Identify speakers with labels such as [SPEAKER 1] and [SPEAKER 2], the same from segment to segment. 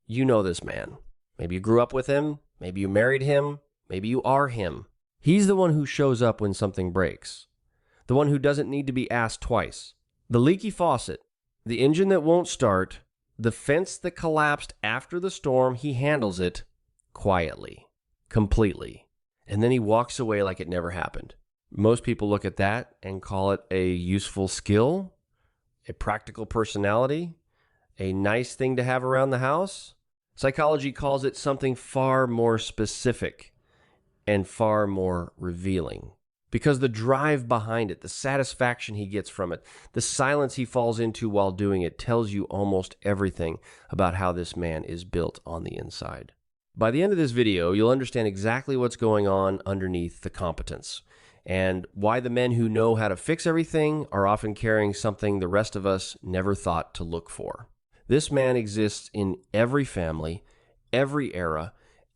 [SPEAKER 1] You know this man. Maybe you grew up with him, maybe you married him, maybe you are him. He's the one who shows up when something breaks. The one who doesn't need to be asked twice. The leaky faucet, the engine that won't start, the fence that collapsed after the storm, he handles it quietly, completely. And then he walks away like it never happened. Most people look at that and call it a useful skill, a practical personality, a nice thing to have around the house. Psychology calls it something far more specific and far more revealing. Because the drive behind it, the satisfaction he gets from it, the silence he falls into while doing it tells you almost everything about how this man is built on the inside. By the end of this video, you'll understand exactly what's going on underneath the competence and why the men who know how to fix everything are often carrying something the rest of us never thought to look for. This man exists in every family, every era,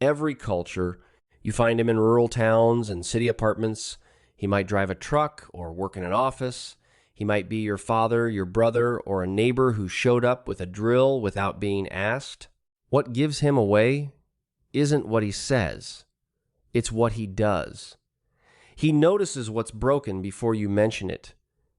[SPEAKER 1] every culture. You find him in rural towns and city apartments. He might drive a truck or work in an office. He might be your father, your brother, or a neighbor who showed up with a drill without being asked. What gives him away isn't what he says. It's what he does. He notices what's broken before you mention it.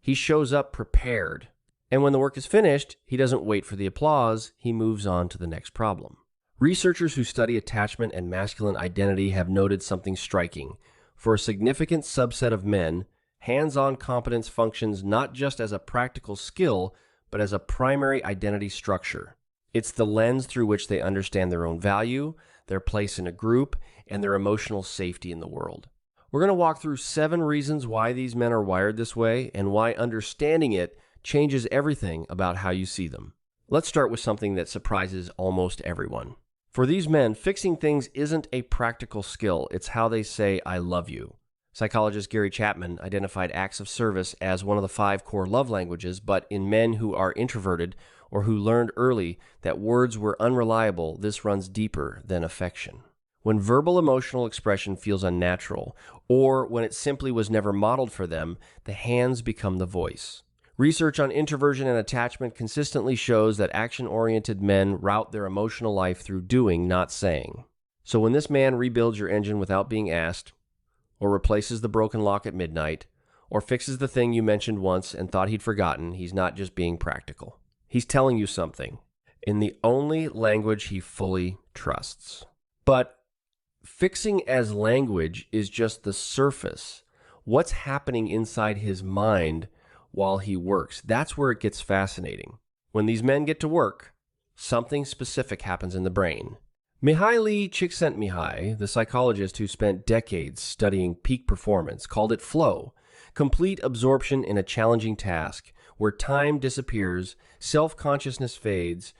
[SPEAKER 1] He shows up prepared. And when the work is finished, he doesn't wait for the applause. He moves on to the next problem. Researchers who study attachment and masculine identity have noted something striking. For a significant subset of men, hands-on competence functions not just as a practical skill, but as a primary identity structure. It's the lens through which they understand their own value, their place in a group, and their emotional safety in the world. We're going to walk through 7 reasons why these men are wired this way and why understanding it changes everything about how you see them. Let's start with something that surprises almost everyone. For these men, fixing things isn't a practical skill. It's how they say, "I love you." Psychologist Gary Chapman identified acts of service as one of the 5 core love languages, but in men who are introverted or who learned early that words were unreliable, this runs deeper than affection. When verbal emotional expression feels unnatural, or when it simply was never modeled for them, the hands become the voice. Research on introversion and attachment consistently shows that action-oriented men route their emotional life through doing, not saying. So when this man rebuilds your engine without being asked, or replaces the broken lock at midnight, or fixes the thing you mentioned once and thought he'd forgotten, he's not just being practical. He's telling you something in the only language he fully trusts. But fixing as language is just the surface. What's happening inside his mind while he works? That's where it gets fascinating. When these men get to work, something specific happens in the brain. Mihaly Csikszentmihalyi, the psychologist who spent decades studying peak performance, called it flow, complete absorption in a challenging task where time disappears, self-consciousness fades,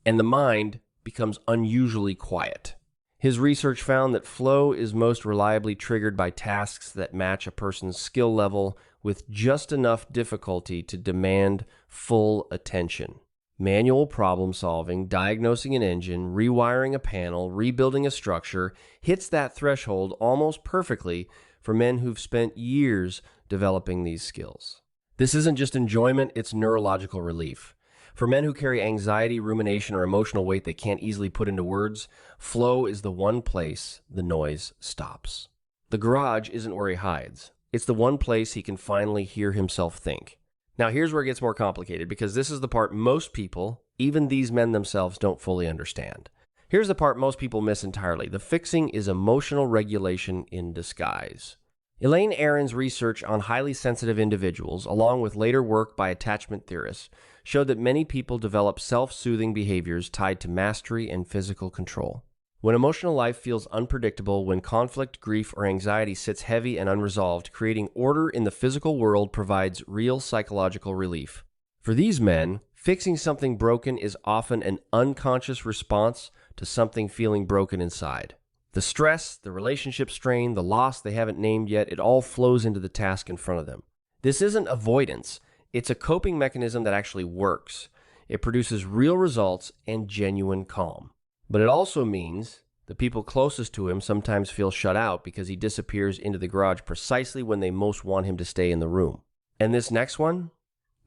[SPEAKER 1] and the mind becomes unusually quiet. His research found that flow is most reliably triggered by tasks that match a person's skill level with just enough difficulty to demand full attention. Manual problem solving, diagnosing an engine, rewiring a panel, rebuilding a structure hits that threshold almost perfectly for men who've spent years developing these skills. This isn't just enjoyment, it's neurological relief. For men who carry anxiety, rumination, or emotional weight they can't easily put into words, flow is the one place the noise stops. The garage isn't where he hides. It's the one place he can finally hear himself think. Now here's where it gets more complicated, because this is the part most people, even these men themselves, don't fully understand. Here's the part most people miss entirely. The fixing is emotional regulation in disguise. Elaine Aron's research on highly sensitive individuals, along with later work by attachment theorists, showed that many people develop self-soothing behaviors tied to mastery and physical control. When emotional life feels unpredictable, when conflict, grief, or anxiety sits heavy and unresolved, creating order in the physical world provides real psychological relief. For these men, fixing something broken is often an unconscious response to something feeling broken inside. The stress, the relationship strain, the loss they haven't named yet, it all flows into the task in front of them. This isn't avoidance. It's a coping mechanism that actually works. It produces real results and genuine calm. But it also means the people closest to him sometimes feel shut out because he disappears into the garage precisely when they most want him to stay in the room. And this next one?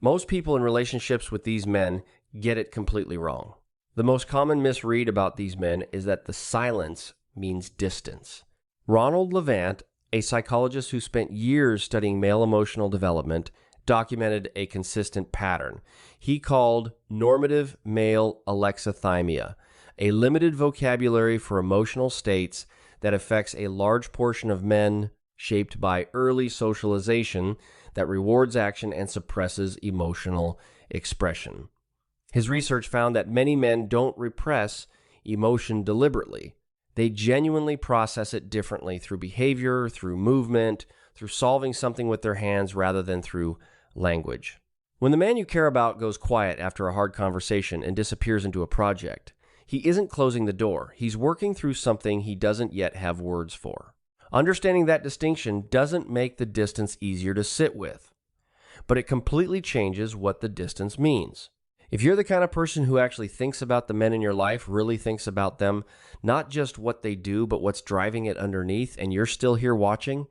[SPEAKER 1] Most people in relationships with these men get it completely wrong. The most common misread about these men is that the silence means distance. Ronald Levant, a psychologist who spent years studying male emotional development, documented a consistent pattern. He called normative male alexithymia, a limited vocabulary for emotional states that affects a large portion of men, shaped by early socialization that rewards action and suppresses emotional expression. His research found that many men don't repress emotion deliberately. They genuinely process it differently through behavior, through movement, through solving something with their hands rather than through language. When the man you care about goes quiet after a hard conversation and disappears into a project, he isn't closing the door. He's working through something he doesn't yet have words for. Understanding that distinction doesn't make the distance easier to sit with, but it completely changes what the distance means. If you're the kind of person who actually thinks about the men in your life, really thinks about them, not just what they do, but what's driving it underneath, and you're still here watching,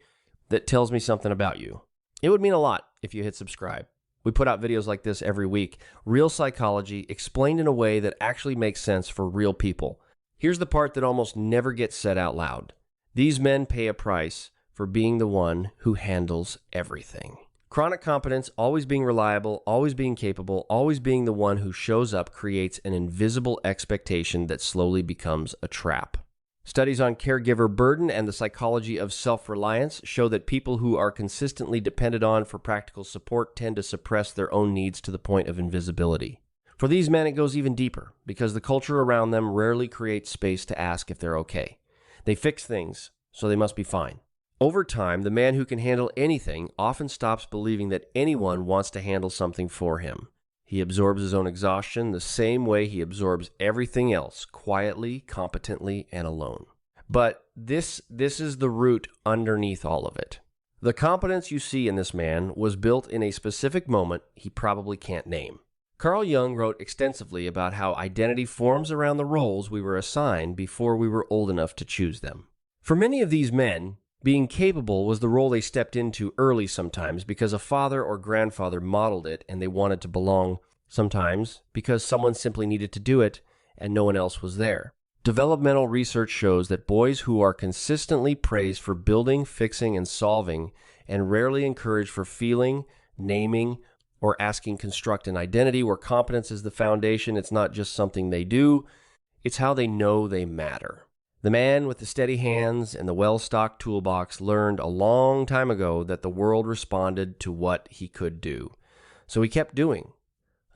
[SPEAKER 1] that tells me something about you. It would mean a lot if you hit subscribe. We put out videos like this every week. Real psychology explained in a way that actually makes sense for real people. Here's the part that almost never gets said out loud. These men pay a price for being the one who handles everything. Chronic competence, always being reliable, always being capable, always being the one who shows up, creates an invisible expectation that slowly becomes a trap. Studies on caregiver burden and the psychology of self-reliance show that people who are consistently depended on for practical support tend to suppress their own needs to the point of invisibility. For these men, it goes even deeper, because the culture around them rarely creates space to ask if they're okay. They fix things, so they must be fine. Over time, the man who can handle anything often stops believing that anyone wants to handle something for him. He absorbs his own exhaustion the same way he absorbs everything else, quietly, competently, and alone. But this is the root underneath all of it. The competence you see in this man was built in a specific moment he probably can't name. Carl Jung wrote extensively about how identity forms around the roles we were assigned before we were old enough to choose them. For many of these men, being capable was the role they stepped into early sometimes because a father or grandfather modeled it and they wanted to belong, sometimes because someone simply needed to do it and no one else was there. Developmental research shows that boys who are consistently praised for building, fixing, and solving, and rarely encouraged for feeling, naming, or asking construct an identity where competence is the foundation. It's not just something they do, it's how they know they matter. The man with the steady hands and the well-stocked toolbox learned a long time ago that the world responded to what he could do. So he kept doing,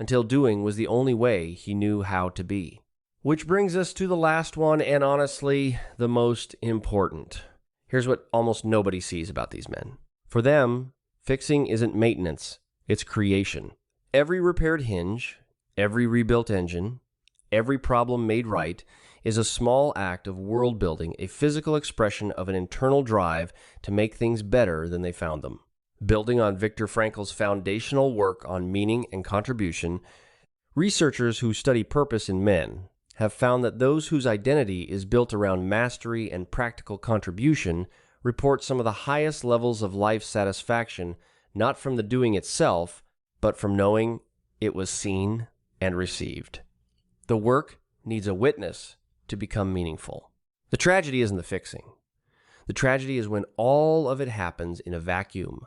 [SPEAKER 1] until doing was the only way he knew how to be. Which brings us to the last one, and honestly, the most important. Here's what almost nobody sees about these men. For them, fixing isn't maintenance, it's creation. Every repaired hinge, every rebuilt engine, every problem made right is a small act of world building, a physical expression of an internal drive to make things better than they found them. Building on Viktor Frankl's foundational work on meaning and contribution, researchers who study purpose in men have found that those whose identity is built around mastery and practical contribution report some of the highest levels of life satisfaction, not from the doing itself, but from knowing it was seen and received. The work needs a witness to become meaningful. The tragedy isn't the fixing. The tragedy is when all of it happens in a vacuum,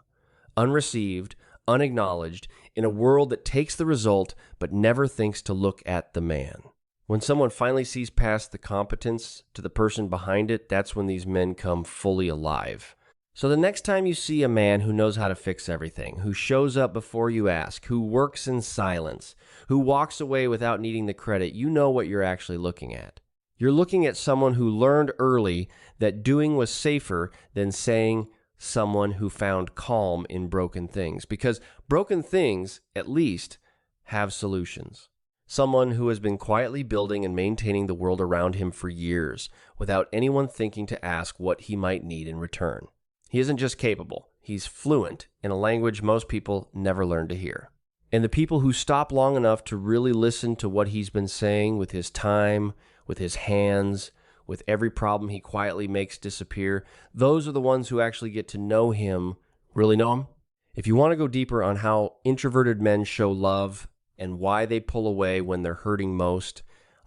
[SPEAKER 1] unreceived, unacknowledged, in a world that takes the result but never thinks to look at the man. When someone finally sees past the competence to the person behind it, that's when these men come fully alive. So the next time you see a man who knows how to fix everything, who shows up before you ask, who works in silence, who walks away without needing the credit, you know what you're actually looking at. You're looking at someone who learned early that doing was safer than saying someone who found calm in broken things. Because broken things, at least, have solutions. Someone who has been quietly building and maintaining the world around him for years without anyone thinking to ask what he might need in return. He isn't just capable, he's fluent in a language most people never learn to hear. And the people who stop long enough to really listen to what he's been saying with his time, with his hands, with every problem he quietly makes disappear, those are the ones who actually get to know him, really know him. If you want to go deeper on how introverted men show love and why they pull away when they're hurting most,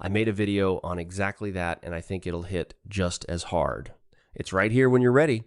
[SPEAKER 1] I made a video on exactly that, and I think it'll hit just as hard. It's right here when you're ready.